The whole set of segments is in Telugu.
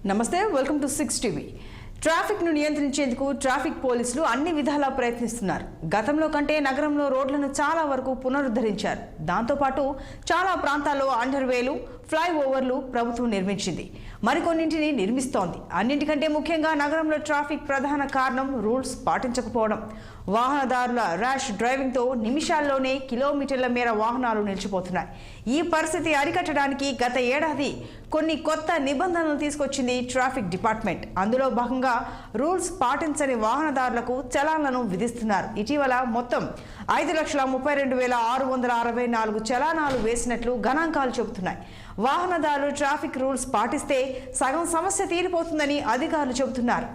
నమస్తే, వెల్కమ్ టు 6 టీవీ. ట్రాఫిక్ ను నియంత్రించేందుకు ట్రాఫిక్ పోలీసులు అన్ని విధాలా ప్రయత్నిస్తున్నారు. గతంలో కంటే నగరంలో రోడ్లను చాలా వరకు పునరుద్ధరించారు. దాంతోపాటు చాలా ప్రాంతాల్లో అండర్వేలు, ఫ్లైఓవర్లు ప్రభుత్వం నిర్మించింది. మరికొన్నింటిని నిర్మిస్తోంది. అన్నింటికంటే ముఖ్యంగా నగరంలో ట్రాఫిక్ ప్రధాన కారణం రూల్స్ పాటించకపోవడం. వాహనదారుల ర్యాష్ డ్రైవింగ్తో నిమిషాల్లోనే కిలోమీటర్ల మేర వాహనాలు నిలిచిపోతున్నాయి. ఈ పరిస్థితి అరికట్టడానికి గత ఏడాది కొన్ని కొత్త నిబంధనలు తీసుకొచ్చింది ట్రాఫిక్ డిపార్ట్మెంట్. అందులో భాగంగా రూల్స్ పాటించని వాహనదారులకు చలాన్లను విధిస్తున్నారు. ఇటీవల మొత్తం 5,32,664 చలానాలు వేసినట్లు గణాంకాలు చెబుతున్నాయి. వాహనదారులు ట్రాఫిక్ రూల్స్ పాటిస్తే సగం సమస్య తీరిపోతుందని అధికారులు చెబుతున్నారు.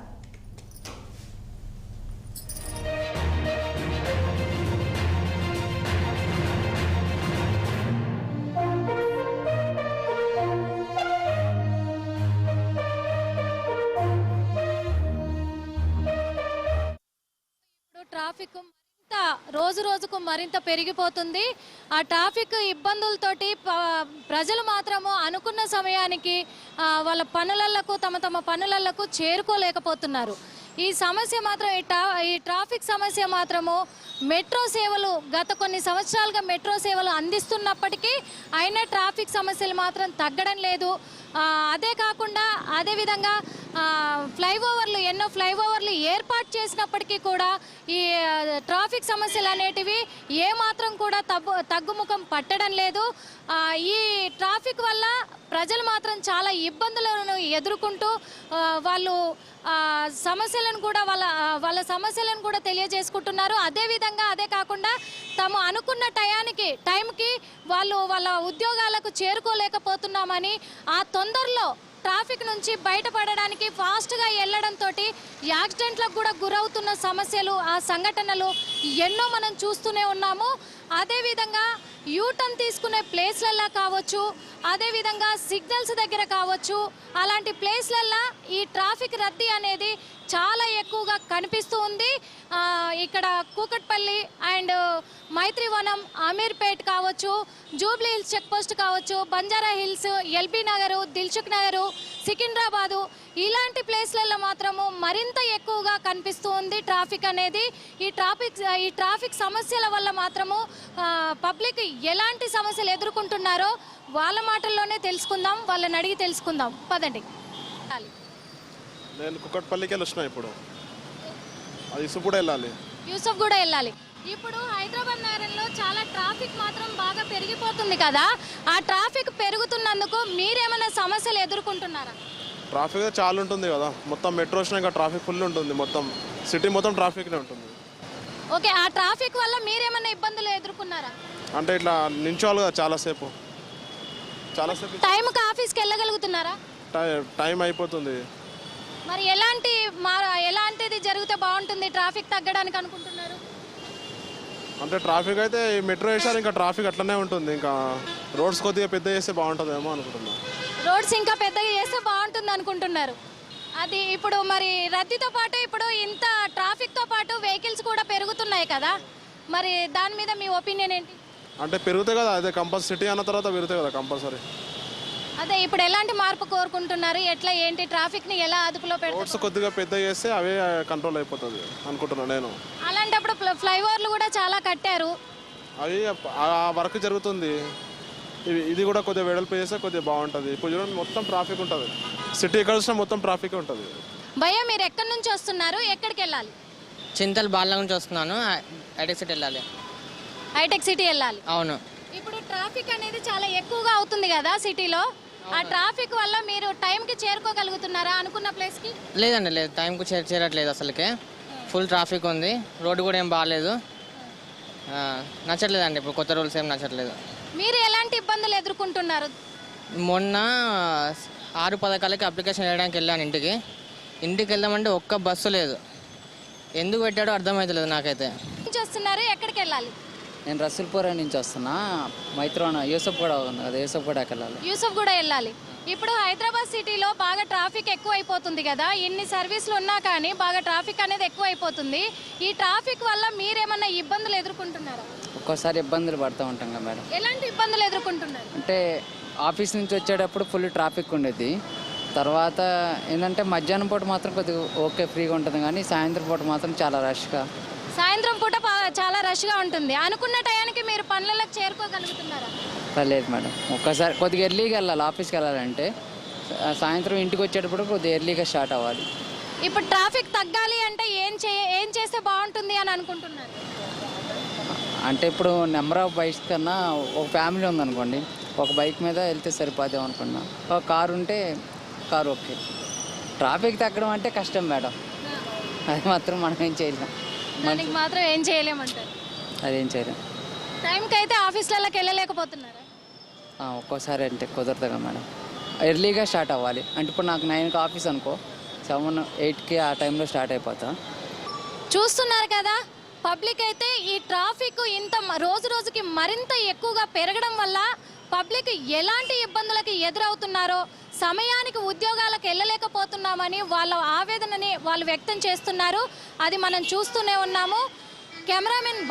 ట్రాఫిక్ రోజు రోజుకు మరింత పెరిగిపోతుంది. ఆ ట్రాఫిక్ ఇబ్బందులతోటి ప్రజలు మాత్రము అనుకున్న సమయానికి వాళ్ళ పనులకు తమ పనులకు చేరుకోలేకపోతున్నారు. ఈ సమస్య మాత్రం ఈ ట్రాఫిక్ సమస్య మాత్రము మెట్రో సేవలు గత కొన్ని సంవత్సరాలుగా మెట్రో సేవలు అందిస్తున్నప్పటికీ అయినా ట్రాఫిక్ సమస్యలు మాత్రం తగ్గడం లేదు. అదే కాకుండా అదేవిధంగా ఎన్నో ఫ్లైఓవర్లు ఏర్పాటు చేసినప్పటికీ కూడా ఈ ట్రాఫిక్ సమస్యలు అనేటివి ఏమాత్రం కూడా తగ్గుముఖం పట్టడం లేదు. ఈ ట్రాఫిక్ వల్ల ప్రజలు మాత్రం చాలా ఇబ్బందులను ఎదుర్కొంటూ వాళ్ళు సమస్యలను కూడా వాళ్ళ సమస్యలను కూడా తెలియజేసుకుంటున్నారు. అదే కాకుండా తాము అనుకున్న టైంకి వాళ్ళు వాళ్ళ ఉద్యోగాలకు చేరుకోలేకపోతున్నామని, ఆ తొందరలో ట్రాఫిక్ నుంచి బయటపడడానికి ఫాస్ట్గా వెళ్ళడంతో యాక్సిడెంట్లకు కూడా గురవుతున్న సమస్యలు, ఆ సంఘటనలు ఎన్నో మనం చూస్తూనే ఉన్నాము. అదేవిధంగా యూటర్న్ తీసుకునే ప్లేస్లల్లో కావచ్చు, అదేవిధంగా సిగ్నల్స్ దగ్గర కావచ్చు, అలాంటి ప్లేస్లల్లో ఈ ట్రాఫిక్ రద్దీ అనేది చాలా ఎక్కువగా కనిపిస్తూ ఉంది. ఇక్కడ కూకట్పల్లి అండ్ మైత్రివనం, అమీర్పేట్ కావచ్చు, జూబ్లీ హిల్స్ చెక్ పోస్ట్ కావచ్చు, బంజారా హిల్స్, ఎల్బీ నగరు, దిల్సుఖ్ నగరు, సికింద్రాబాదు ఇలాంటి ప్లేస్లలో మాత్రము మరింత ఎక్కువగా కనిపిస్తూ ఉంది ట్రాఫిక్ అనేది. ఈ ట్రాఫిక్ సమస్యల వల్ల మాత్రము పబ్లిక్ ఎలాంటి సమస్యలు ఎదుర్కొంటున్నారో వాళ్ళ మాటల్లోనే తెలుసుకుందాం, వాళ్ళని అడిగి తెలుసుకుందాం. పదండి. నేను కుక్కట్పల్లికి వెళ్ళొచ్చిన. ఇప్పుడు యూసఫ్ కూడా వెళ్ళాలి. ఇప్పుడు హైదరాబాద్ నగరంలో చాలా ట్రాఫిక్ మాత్రం బాగా పెరిగిపోతుంది కదా. ఆ ట్రాఫిక్ పెరుగుతున్నందుకు మీరేమైనా సమస్యలు ఎదుర్కొంటున్నారా? ట్రాఫిక్ చాలా ఉంటుంది కదా, మొత్తం మెట్రో వచ్చినాక ట్రాఫిక్ ఫుల్ ఉంటుంది. మొత్తం సిటీ మొత్తం ట్రాఫిక్నే ఉంటుంది. ఓకే, ఆ ట్రాఫిక్ వల్ల మీరేమైనా ఇబ్బందులు ఎదుర్కొన్నారా? అంటే ఇట్లా నించోవాలి కదా చాలాసేపు. టైంకి ఆఫీస్కి వెళ్ళగలుగుతున్నారా? టైం అయిపోతుంది. మరి ఎలాంటిది జరిగితే బాగుంటుంది, ట్రాఫిక్ తగ్గడానికి అనుకుంటున్నారు? అంటే ట్రాఫిక్ అయితే మెట్రో వేసారు, ఇంకా ట్రాఫిక్ అట్లనే ఉంటుంది. ఇంకా రోడ్స్ కొద్దిగా పెద్ద చేస్తే బాగుంటుందేమో అనుకుంటున్నాను. రోడ్స్ ఇంకా పెద్దగా చేస్తే బాగుంటుంది అనుకుంటున్నారు. అది ఇప్పుడు మరి రద్దీతో పాటు ఇప్పుడు ఇంత ట్రాఫిక్తో పాటు వెహికల్స్ కూడా పెరుగుతున్నాయి కదా, మరి దాని మీద మీ ఒపీనియన్ ఏంటి? అంటే పెరుగుతాయి కదా, అదే కంపల్సరీ సిటీ అన్న తర్వాత పెరుగుతాయి కదా కంపల్సరీ. అదే ఇప్పుడు ఎలాంటి మార్పు కోరుకుంటున్నారు, ఎట్లా ఏంటి ట్రాఫిక్ని ఎలా అదుపులో పెడతారు? రోడ్స్ కొద్దిగా పెద్ద చేస్తే అవే కంట్రోల్ అయిపోతుంది అనుకుంటున్నాను నేను. అలాంటప్పుడు ఫ్లైఓవర్లు కూడా చాలా కట్టారు, అవి ఆ వర్క్ జరుగుతుంది. ఇది కూడా కొద్దిగా వెడల్పు చేస్తే కొద్దిగా బాగుంటుంది. ఇప్పుడు చూడండి మొత్తం ట్రాఫిక్ ఉంటుంది, సిటీ ఎక్కడ వచ్చినా మొత్తం ట్రాఫిక్ ఉంటుంది. భయ్య, మీరు ఎక్కడి నుంచి వస్తున్నారు, ఎక్కడికి వెళ్ళాలి? చింతల్ బాల నుంచి వస్తున్నాను. హైటెక్ సిటీ వెళ్ళాలి. అవును. ఇప్పుడు ట్రాఫిక్ అనేది చాలా ఎక్కువగా అవుతుంది కదా సిటీలో. ఆ ట్రాఫిక్ వల్ల మీరు టైంకి చేరుకోగలుగుతున్నారా అనుకున్న ప్లేస్కి? లేదండి, లేదు, టైంకు చేరట్లేదు. అసలుకే ఫుల్ ట్రాఫిక్ ఉంది. రోడ్డు కూడా ఏం బాగాలేదు, నచ్చట్లేదండి. ఇప్పుడు కొత్త రూల్స్ ఏం నచ్చట్లేదు. మీరు ఎలాంటి ఇబ్బందులు ఎదుర్కొంటున్నారు? మొన్న 6-10 అప్లికేషన్ వేయడానికి వెళ్ళాను. ఇంటికి వెళ్దామంటే ఒక్క బస్సు లేదు. ఎందుకు పెట్టాడో అర్థమవుతలేదు నాకైతే. వస్తున్నారు, ఎక్కడికి వెళ్ళాలి? నేను రసూల్పుర నుంచి వస్తున్నా. మైత్రోన యూసఫ్ కూడా ఉంది కదా, యూసఫ్ కూడా వెళ్ళాలి. ఇప్పుడు హైదరాబాద్ సిటీలో బాగా ట్రాఫిక్ ఎక్కువ అయిపోతుంది కదా, ఇన్ని సర్వీసులు ఉన్నా కానీ బాగా ట్రాఫిక్ అనేది ఎక్కువ అయిపోతుంది. ఈ ట్రాఫిక్ వల్ల మీరేమన్నా ఇబ్బందులు ఎదుర్కొంటున్నారా? ఒక్కోసారి ఇబ్బందులు పడుతూ ఉంటాం కదా మేడం. ఎలాంటి ఇబ్బందులు ఎదుర్కొంటున్నారు అంటే ఆఫీస్ నుంచి వచ్చేటప్పుడు ఫుల్ ట్రాఫిక్ ఉండేది. తర్వాత ఏంటంటే మధ్యాహ్నం పూట మాత్రం కొద్దిగా ఓకే ఫ్రీగా ఉంటుంది, కానీ సాయంత్రం పూట మాత్రం చాలా రష్గా. సాయంత్రం పూట చాలా రష్గా ఉంటుంది. అనుకున్న టయానికి మీరు పనులకు చేరుకోగలుగుతున్నారా? లేదు మేడం, ఒక్కసారి కొద్దిగా ఎర్లీగా వెళ్ళాలి. ఆఫీస్కి వెళ్ళాలంటే సాయంత్రం ఇంటికి వచ్చేటప్పుడు కొద్దిగా ఎర్లీగా స్టార్ట్ అవ్వాలి. ఇప్పుడు ట్రాఫిక్ తగ్గాలి అంటే ఏం చేస్తే బాగుంటుంది అని అనుకుంటున్నారు? అంటే ఇప్పుడు నెంబర్ ఆఫ్ బైక్స్ కన్నా ఒక ఫ్యామిలీ ఉందనుకోండి, ఒక బైక్ మీద వెళ్తే సరిపోదేమో అనుకున్నా. ఒక కారు ఉంటే కారు ఓకే. ట్రాఫిక్ తగ్గడం అంటే కష్టం మేడం, అది మాత్రం మనం ఏం చేయలేం. దానికి మాత్రం ఏం చేయలేమంటారు? అదేం చేయలేం. టైంకి అయితే ఆఫీస్లకి వెళ్ళలేకపోతున్నారా? ఒక్కోసారి అంటే కుదరదుగా మేడం, ఎర్లీగా స్టార్ట్ అవ్వాలి. అంటే ఇప్పుడు నాకు 9కి ఆఫీస్ అనుకో, 7, 8కి ఆ టైంలో స్టార్ట్ అయిపోతా. చూస్తున్నారు కదా, పబ్లిక్ అయితే ఈ ట్రాఫిక్ ఇంత రోజు రోజుకి మరింత ఎక్కువగా పెరగడం వల్ల పబ్లిక్ ఎలాంటి ఇబ్బందులకి ఎదురవుతున్నారో, సమయానికి ఉద్యోగాలకు వెళ్ళలేకపోతున్నామని వాళ్ళ ఆవేదనని వాళ్ళు వ్యక్తం చేస్తున్నారు. అది మనం చూస్తూనే ఉన్నాము. కెమెరామెన్